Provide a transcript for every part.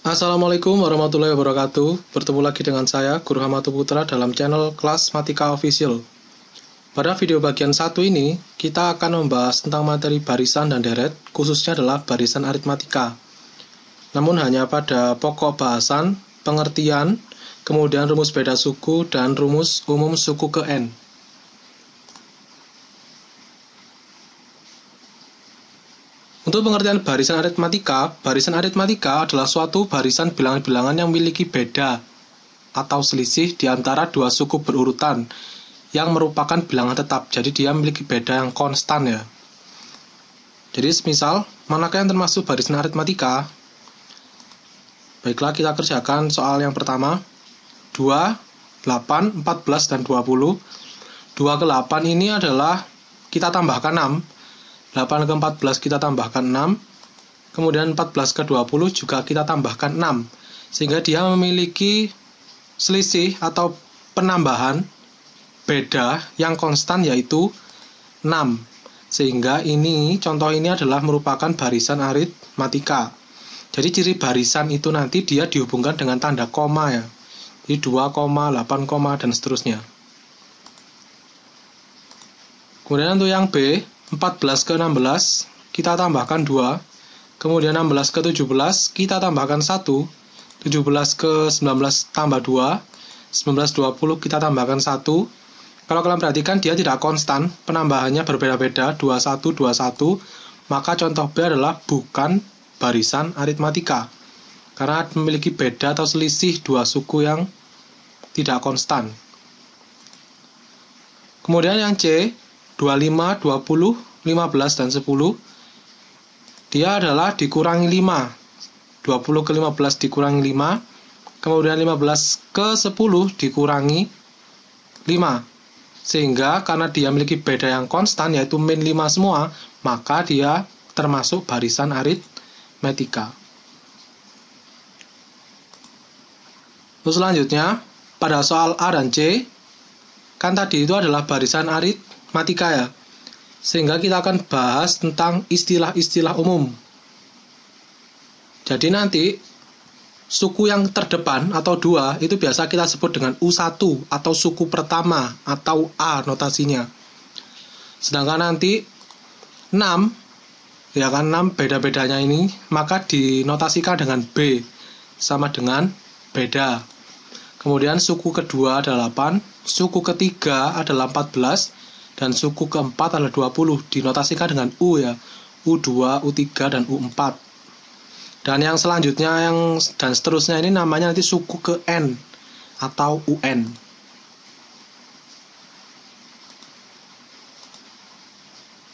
Assalamualaikum warahmatullahi wabarakatuh. Bertemu lagi dengan saya, Guru Hamatu Putra dalam channel Kelas Matika Official. Pada video bagian 1 ini, kita akan membahas tentang materi barisan dan deret, khususnya adalah barisan aritmatika. Namun hanya pada pokok bahasan, pengertian, kemudian rumus beda suku, dan rumus umum suku ke N. Untuk pengertian barisan aritmatika adalah suatu barisan bilangan-bilangan yang memiliki beda atau selisih di antara dua suku berurutan yang merupakan bilangan tetap. Jadi dia memiliki beda yang konstan ya. Jadi misal, manakah yang termasuk barisan aritmatika? Baiklah, kita kerjakan soal yang pertama. 2, 8, 14, dan 20. 2 ke 8 ini adalah kita tambahkan 6. 8 ke 14 kita tambahkan 6, kemudian 14 ke 20 juga kita tambahkan 6, sehingga dia memiliki selisih atau penambahan beda yang konstan yaitu 6, sehingga contoh ini adalah merupakan barisan aritmatika. Jadi ciri barisan itu nanti dia dihubungkan dengan tanda koma ya, jadi 2, 8, dan seterusnya. Kemudian untuk yang B, 14 ke 16 kita tambahkan 2, kemudian 16 ke 17 kita tambahkan 1, 17 ke 19 tambah 2, 19, 20 kita tambahkan 1. Kalau kalian perhatikan dia tidak konstan, penambahannya berbeda-beda, 21, 21, maka contoh B adalah bukan barisan aritmatika, karena memiliki beda atau selisih dua suku yang tidak konstan. Kemudian yang C, 25, 20, 15, dan 10, dia adalah dikurangi 5. 20 ke 15 dikurangi 5, kemudian 15 ke 10 dikurangi 5. Sehingga karena dia memiliki beda yang konstan, yaitu min 5 semua, maka dia termasuk barisan aritmatika. Terus selanjutnya, pada soal A dan C, kan tadi itu adalah barisan aritmatika ya, sehingga kita akan bahas tentang istilah-istilah umum. Jadi nanti suku yang terdepan atau 2 itu biasa kita sebut dengan U1 atau suku pertama atau A notasinya. Sedangkan nanti 6 ya kan, 6 beda-bedanya ini maka dinotasikan dengan B sama dengan beda. Kemudian suku kedua adalah 8, suku ketiga adalah 14, dan suku keempat adalah 20, dinotasikan dengan U ya, U2, U3, dan U4. Dan yang selanjutnya dan seterusnya ini namanya nanti suku ke N atau UN.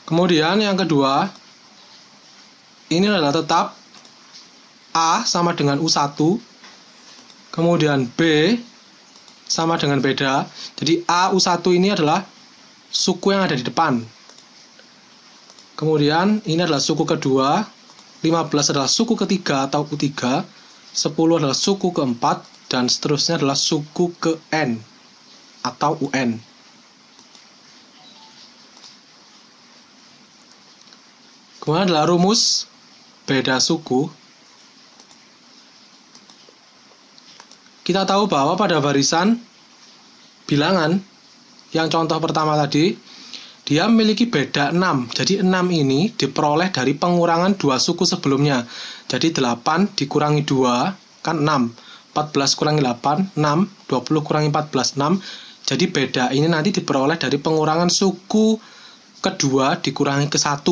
Kemudian yang kedua, ini adalah tetap A sama dengan U1, kemudian B sama dengan beda. Jadi A U1 ini adalah suku yang ada di depan. Kemudian ini adalah suku kedua, 15 adalah suku ketiga atau U3, 10 adalah suku keempat, dan seterusnya adalah suku ke N atau UN. Kemudian adalah rumus beda suku. Kita tahu bahwa pada barisan bilangan yang contoh pertama tadi, dia memiliki beda 6. Jadi 6 ini diperoleh dari pengurangan dua suku sebelumnya. Jadi 8 dikurangi 2, kan 6. 14 kurangi 8, 6. 20 kurangi 14, 6. Jadi beda ini nanti diperoleh dari pengurangan suku kedua dikurangi ke 1.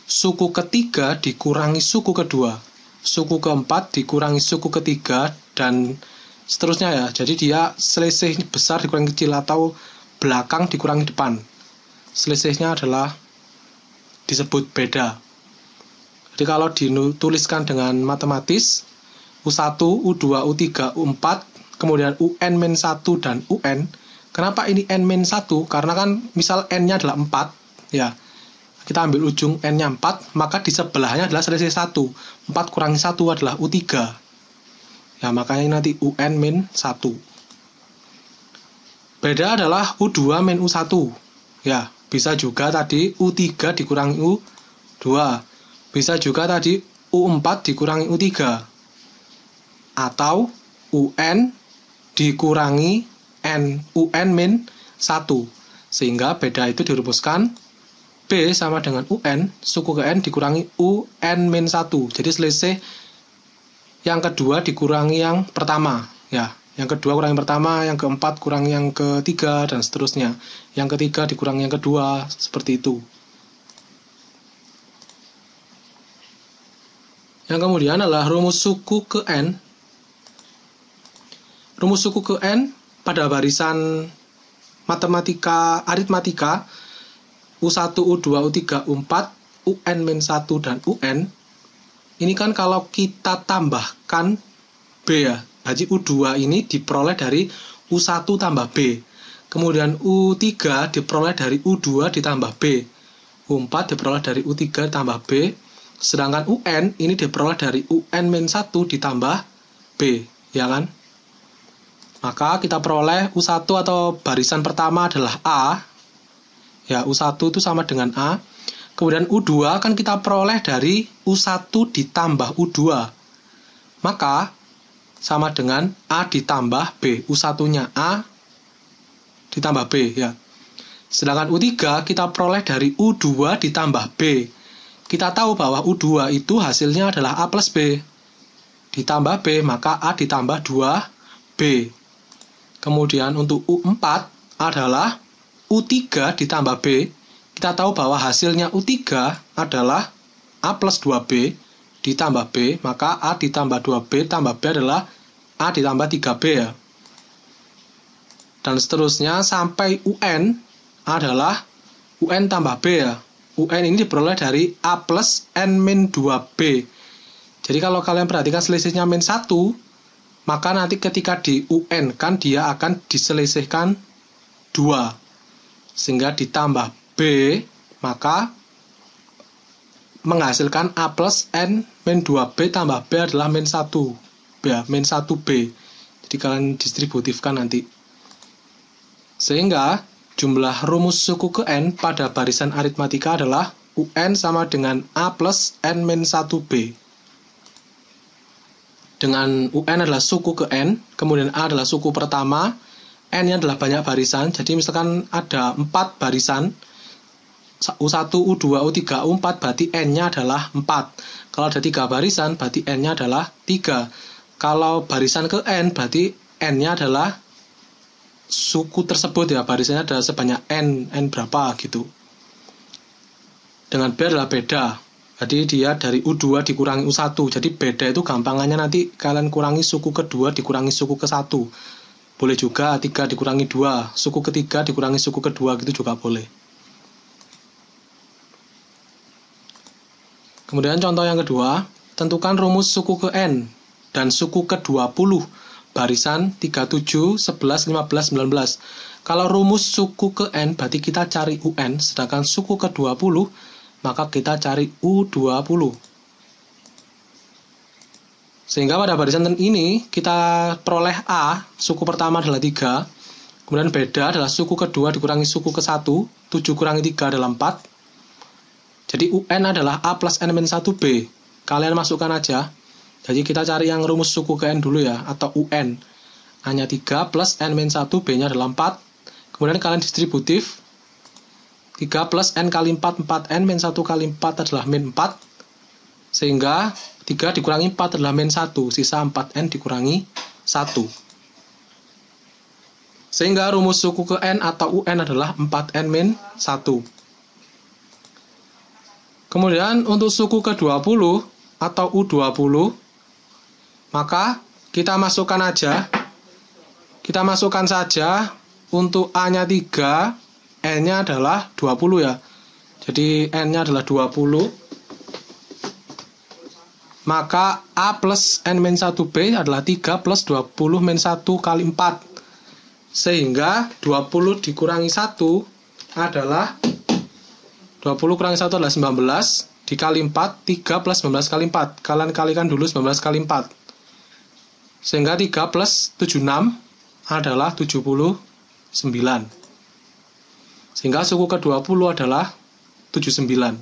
Suku ketiga dikurangi suku kedua. Suku keempat dikurangi suku ketiga, dan seterusnya ya. Jadi dia selisih besar dikurangi kecil atau belakang dikurangi depan. Selisihnya adalah disebut beda. Jadi kalau dituliskan dengan matematis, U1, U2, U3, U4, kemudian UN-1 dan UN. Kenapa ini N-1? Karena kan misal N-nya adalah 4 ya. Kita ambil ujung N-nya 4, maka di sebelahnya adalah selisih 1. 4 kurangi 1 adalah U3. Ya, makanya nanti UN-1. Beda adalah U2 min U1. Ya, bisa juga tadi U3 dikurangi U2. Bisa juga tadi U4 dikurangi U3. atau UN dikurangi UN min 1. Sehingga beda itu dirumuskan B sama dengan UN suku ke N dikurangi UN min 1. Jadi selisih yang kedua dikurangi yang pertama. Ya, yang kedua kurangi yang pertama, yang keempat kurangi yang ketiga, dan seterusnya. Yang ketiga dikurangi yang kedua, seperti itu. Yang kemudian adalah rumus suku ke N. Rumus suku ke N pada barisan aritmatika U1, U2, U3, U4, UN-1 dan UN. Ini kan kalau kita tambahkan B ya. Jadi U2 ini diperoleh dari U1 tambah B. Kemudian U3 diperoleh dari U2 ditambah B. U4 diperoleh dari U3 ditambah B. Sedangkan UN ini diperoleh dari UN-1 ditambah B, ya kan? Maka kita peroleh U1 atau barisan pertama adalah A. Ya, U1 itu sama dengan A. Kemudian U2 kan kita peroleh dari U1 ditambah U2. Maka sama dengan A ditambah B. U1-nya A ditambah B, ya. Sedangkan U3 kita peroleh dari U2 ditambah B. Kita tahu bahwa U2 itu hasilnya adalah A plus B. Ditambah B, maka A ditambah 2B. Kemudian untuk U4 adalah U3 ditambah B. Kita tahu bahwa hasilnya U3 adalah A plus 2B ditambah B, maka A ditambah 2B tambah B adalah A ditambah 3B ya. Dan seterusnya sampai UN adalah UN tambah B ya. UN ini diperoleh dari A plus N min 2B. Jadi kalau kalian perhatikan selisihnya min 1, maka nanti ketika di UN kan dia akan diselisihkan 2. Sehingga ditambah B, maka menghasilkan A plus N min 2B tambah B adalah min 1. Ya, min 1B. Jadi kalian distributifkan nanti. Sehingga jumlah rumus suku ke N pada barisan aritmatika adalah UN sama dengan A plus N min 1B. Dengan UN adalah suku ke N, kemudian A adalah suku pertama, N-nya adalah banyak barisan. Jadi misalkan ada 4 barisan, U1, U2, U3, U4, berarti N-nya adalah 4. Kalau ada 3 barisan, berarti N-nya adalah 3. Kalau barisan ke N, berarti N-nya adalah suku tersebut ya, barisannya ada sebanyak N berapa gitu. Dengan B adalah beda, jadi dia dari U2 dikurangi U1, jadi beda itu gampangannya nanti kalian kurangi suku kedua dikurangi suku ke 1. Boleh juga 3 dikurangi 2, suku ketiga dikurangi suku kedua, gitu juga boleh. Kemudian contoh yang kedua, tentukan rumus suku ke N dan suku ke 20 barisan 37, 11, 15, 19. Kalau rumus suku ke N berarti kita cari UN, sedangkan suku ke 20 maka kita cari U20. Sehingga pada barisan ini kita peroleh A, suku pertama adalah 3, kemudian beda adalah suku kedua dikurangi suku ke 1, 7 kurangi 3 adalah 4. Jadi UN adalah A plus N min 1B. Kalian masukkan aja. Jadi kita cari yang rumus suku ke N dulu ya, atau UN. A-nya 3 plus N min 1, B-nya adalah 4. Kemudian kalian distributif. 3 plus N kali 4, 4N min 1 kali 4 adalah min 4. Sehingga 3 dikurangi 4 adalah min 1. Sisa 4N dikurangi 1. Sehingga rumus suku ke N atau UN adalah 4N min 1. Kemudian untuk suku ke 20 atau U20, maka kita masukkan aja. Kita masukkan saja untuk A-nya 3, N-nya adalah 20 ya. Jadi N-nya adalah 20. Maka A plus N min 1B adalah 3 plus 20 min 1 kali 4. Sehingga 20 dikurangi 1 adalah 20 kurangi 1 adalah 19. Dikali 4, 3 plus 19 kali 4. Kalian kalikan dulu 19 kali 4. Sehingga 3 plus 76 adalah 79. Sehingga suku ke-20 adalah 79.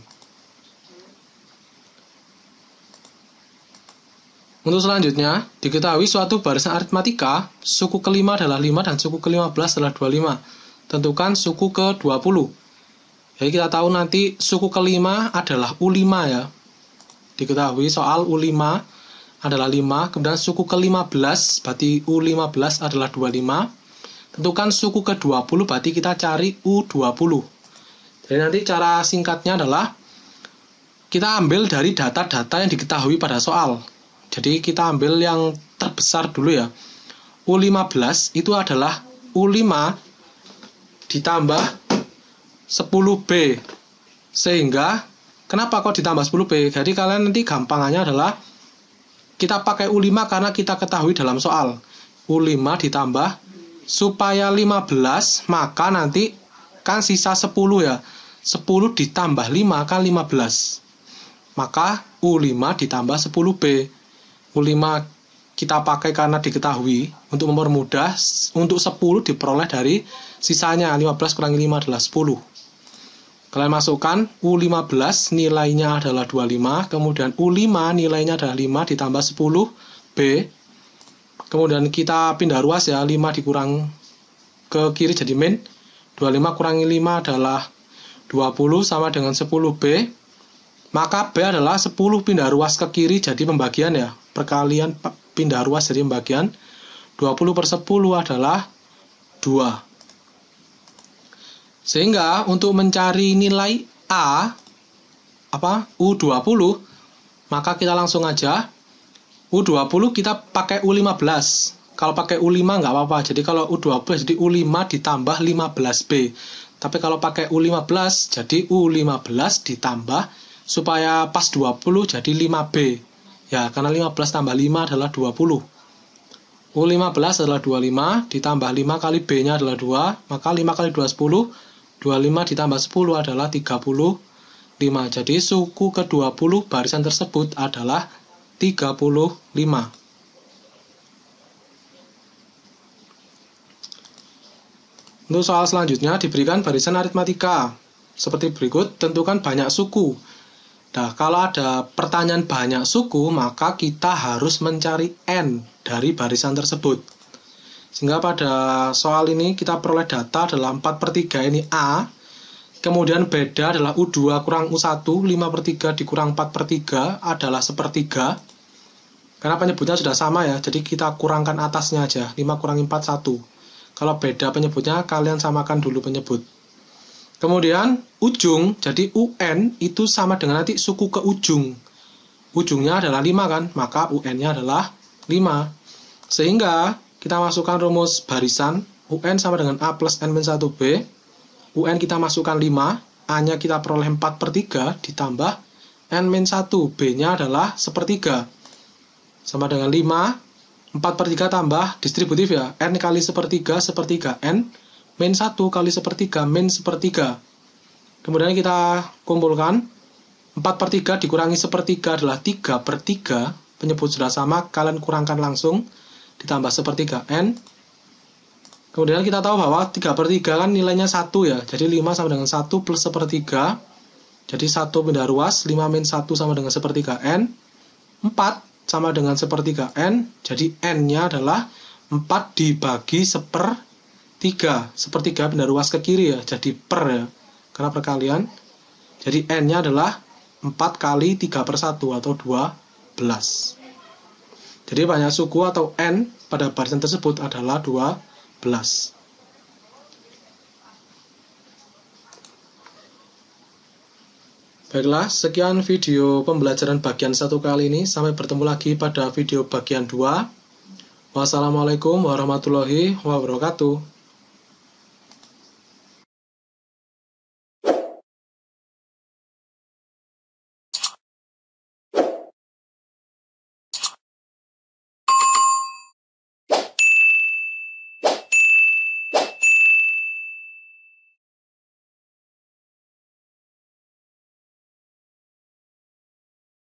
Untuk selanjutnya, diketahui suatu barisan aritmatika, suku kelima adalah 5 dan suku ke-15 adalah 25. Tentukan suku ke-20. Jadi kita tahu nanti suku kelima adalah U5 ya. Diketahui soal U5 adalah 5, kemudian suku ke-15 berarti U15 adalah 25. Tentukan suku ke-20 berarti kita cari U20. Jadi nanti cara singkatnya adalah kita ambil dari data-data yang diketahui pada soal. Jadi kita ambil yang terbesar dulu ya. U15 itu adalah U5 ditambah 10B. Sehingga, kenapa kok ditambah 10B? Jadi kalian nanti gampangannya adalah kita pakai U5 karena kita ketahui dalam soal. U5 ditambah supaya 15, maka nanti kan sisa 10 ya. 10 ditambah 5 kan 15. Maka U5 ditambah 10B. U5 kita pakai karena diketahui untuk mempermudah. Untuk 10 diperoleh dari sisanya. 15 kurangi 5 adalah 10. Kalian masukkan U15 nilainya adalah 25. Kemudian U5 nilainya adalah 5 ditambah 10B. Kemudian kita pindah ruas ya. 5 dikurang ke kiri jadi min. 25 kurangi 5 adalah 20 sama dengan 10B. Maka B adalah 10 pindah ruas ke kiri jadi pembagian ya. Perkalian pindah ruas jadi pembagian. 20 per 10 adalah 2. Sehingga untuk mencari nilai A, U20, maka kita langsung aja. U20 kita pakai U15. Kalau pakai U5 nggak apa-apa. Jadi kalau U20 jadi U5 ditambah 15B. Tapi kalau pakai U15 jadi U15 ditambah supaya pas 20 jadi 5B. Ya, karena 15 tambah 5 adalah 20. U15 adalah 25, ditambah 5 kali B-nya adalah 2, maka 5 kali 2 10, 25 ditambah 10 adalah 35. Jadi suku ke-20 barisan tersebut adalah 35. Untuk soal selanjutnya diberikan barisan aritmatika. Seperti berikut, tentukan banyak suku. Nah, kalau ada pertanyaan banyak suku, maka kita harus mencari N dari barisan tersebut. Sehingga pada soal ini kita peroleh data adalah 4/3 ini A. Kemudian beda adalah U2 kurang U1, 5/3 dikurang 4/3 adalah 1/3. Karena penyebutnya sudah sama ya, jadi kita kurangkan atasnya aja, 5 kurangi 4, 1. Kalau beda penyebutnya, kalian samakan dulu penyebut. Kemudian ujung, jadi UN itu sama dengan nanti suku ke ujung. Ujungnya adalah 5 kan, maka UN-nya adalah 5. Sehingga kita masukkan rumus barisan, UN sama dengan A plus N-1B. UN kita masukkan 5, A-nya kita peroleh 4/3 ditambah N-1, B-nya adalah 1/3. Sama dengan 5, 4/3 tambah distributif ya, N kali 1/3, 1/3 N. Min 1 kali 1/3 min 1/3. Kemudian kita kumpulkan 4/3 dikurangi 1/3 adalah 3/3. Penyebut sudah sama, kalian kurangkan langsung. Ditambah 1/3 N. Kemudian kita tahu bahwa 3/3 kan nilainya 1 ya. Jadi 5 sama dengan 1 plus 1/3. Jadi 1 pindah ruas, 5 min 1 sama dengan 1/3 N. 4 sama dengan 1/3 N. Jadi N-nya adalah 4 dibagi 1/3. 1/3 pindah ruas ke kiri ya, jadi per ya, karena perkalian. Jadi N-nya adalah 4 kali 3/1 atau 12. Jadi banyak suku atau N pada barisan tersebut adalah 12. Baiklah, sekian video pembelajaran bagian 1 kali ini. Sampai bertemu lagi pada video bagian 2. Wassalamualaikum warahmatullahi wabarakatuh.